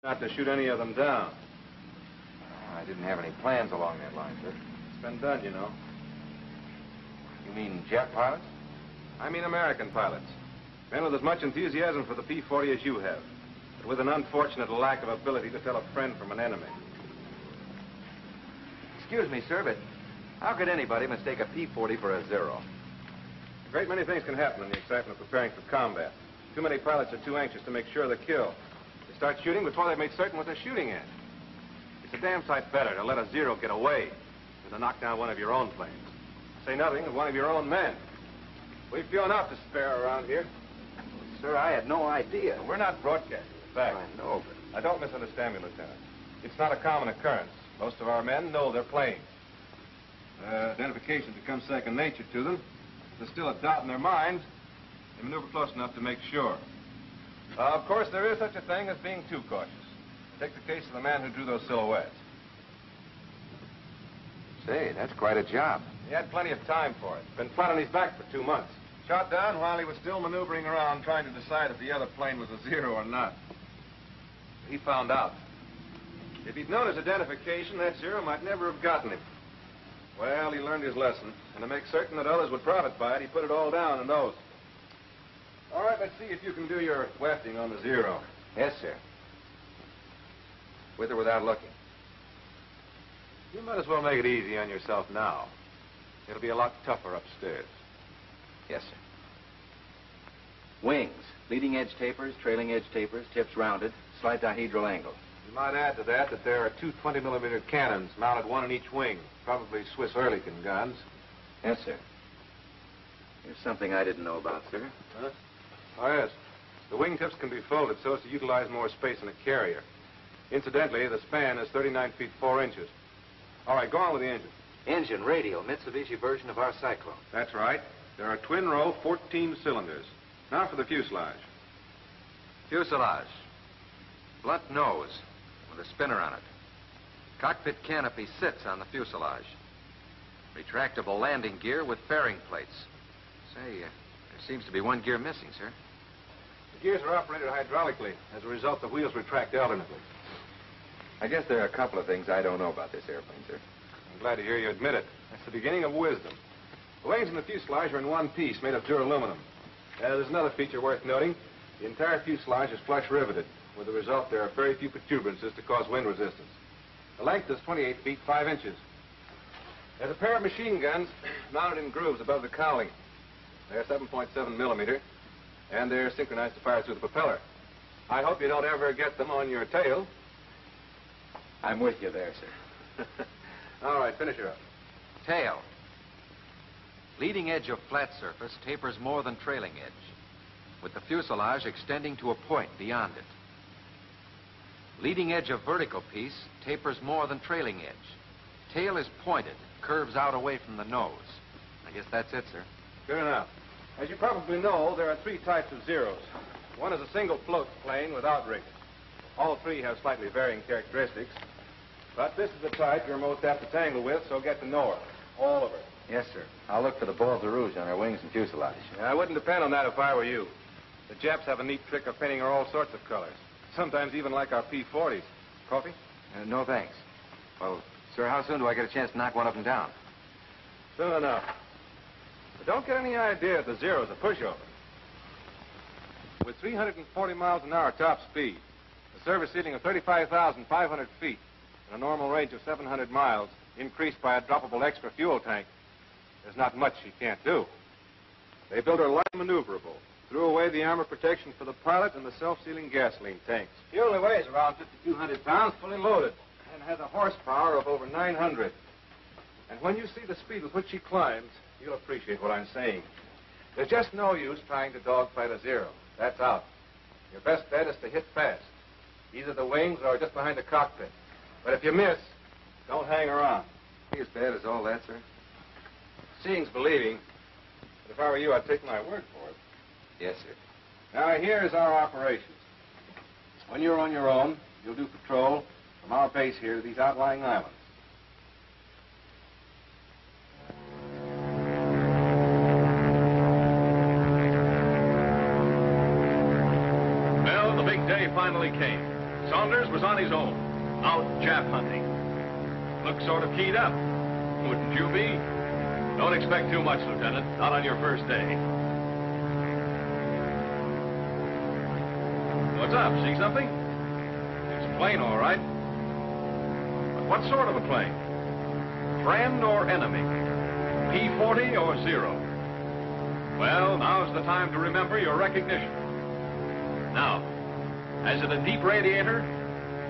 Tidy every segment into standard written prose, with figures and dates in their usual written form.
Not to shoot any of them down. I didn't have any plans along that line, sir. It's been done, you know. You mean jet pilots? I mean American pilots. Men with as much enthusiasm for the P-40 as you have, but with an unfortunate lack of ability to tell a friend from an enemy. Excuse me, sir, but how could anybody mistake a P-40 for a Zero? A great many things can happen in the excitement of preparing for combat. Too many pilots are too anxious to make sure of the kill. They start shooting before they've made certain what they're shooting at. It's a damn sight better to let a Zero get away than to knock down one of your own planes. Say nothing of one of your own men. We've few enough to spare around here. Well, sir, I had no idea. We're not broadcasting the fact. I know, but... Now, don't misunderstand me, Lieutenant. It's not a common occurrence. Most of our men know their planes. Identification becomes second nature to them. If there's still a doubt in their minds, they maneuver close enough to make sure. Of course, there is such a thing as being too cautious. Take the case of the man who drew those silhouettes. Say, that's quite a job. He had plenty of time for it. Been flat on his back for 2 months. Shot down while he was still maneuvering around trying to decide if the other plane was a Zero or not. He found out. If he'd known his identification, that Zero might never have gotten him. Well, he learned his lesson, and to make certain that others would profit by it, he put it all down in those. All right, let's see if you can do your wafting on the Zero. Yes, sir. With or without looking? You might as well make it easy on yourself now. It'll be a lot tougher upstairs. Yes, sir. Wings. Leading edge tapers, trailing edge tapers, tips rounded, slight dihedral angle. You might add to that that there are two 20-millimeter cannons mounted one in each wing, probably Swiss Ehrlichen guns. Yes, sir. There's something I didn't know about, sir. Huh? Oh, yes. The wingtips can be folded so as to utilize more space in a carrier. Incidentally, the span is 39 feet 4 inches. All right, go on with the engine. Engine, radial, Mitsubishi version of our Cyclone. That's right. There are twin-row 14 cylinders. Now for the fuselage. Fuselage. Blunt nose with a spinner on it. Cockpit canopy sits on the fuselage. Retractable landing gear with fairing plates. Say, there seems to be one gear missing, sir. The gears are operated hydraulically. As a result, the wheels retract alternately. I guess there are a couple of things I don't know about this airplane, sir. I'm glad to hear you admit it. That's the beginning of wisdom. The wings and the fuselage are in one piece, made of duraluminum. There's another feature worth noting. The entire fuselage is flush riveted. With the result, there are very few protuberances to cause wind resistance. The length is 28 feet 5 inches. There's a pair of machine guns mounted in grooves above the cowling. They're 7.7 millimeter, and they're synchronized to fire through the propeller. I hope you don't ever get them on your tail. I'm with you there, sir. All right, finish her up. Tail. Leading edge of flat surface tapers more than trailing edge, with the fuselage extending to a point beyond it. Leading edge of vertical piece tapers more than trailing edge. Tail is pointed, curves out away from the nose. I guess that's it, sir. Good enough. As you probably know, there are 3 types of Zeros. One is a single float plane with outriggers. All 3 have slightly varying characteristics. But this is the type you're most apt to tangle with, so get to know her. All of her. Yes, sir. I'll look for the balls of rouge on her wings and fuselage. Yeah, I wouldn't depend on that if I were you. The Japs have a neat trick of painting her all sorts of colors. Sometimes even like our P-40s. Coffee? No, thanks. Well, sir, how soon do I get a chance to knock one of them down? Soon enough. But don't get any idea that the Zero's a pushover. With 340 miles an hour top speed, a service ceiling of 35,500 feet, and a normal range of 700 miles, increased by a droppable extra fuel tank, there's not much she can't do. They built her light maneuverable, threw away the armor protection for the pilot and the self-sealing gasoline tanks. She only weighs around 5,200 pounds, fully loaded, and has a horsepower of over 900. And when you see the speed with which she climbs, you'll appreciate what I'm saying. There's just no use trying to dogfight a Zero. That's out. Your best bet is to hit fast, either the wings or just behind the cockpit. But if you miss, don't hang around. Be as bad as all that, sir? Seeing's believing. But if I were you, I'd take my word for it. Yes, sir. Now, here's our operations. When you're on your own, you'll do patrol from our base here to these outlying islands. Well, the big day finally came. Saunders was on his own, out Jap hunting. Looks sort of keyed up. Wouldn't you be? Don't expect too much, Lieutenant. Not on your first day. What's up? See something? It's a plane, all right. But what sort of a plane? Friend or enemy? P-40 or Zero? Well, now's the time to remember your recognition. Now, has it a deep radiator?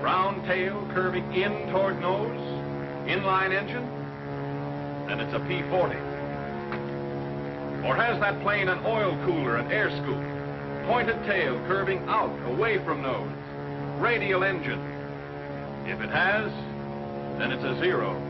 Round tail curving in toward nose? Inline engine? Then it's a P-40. Or has that plane an oil cooler and air scoop? Pointed tail curving out, away from nose? Radial engine? If it has, then it's a Zero.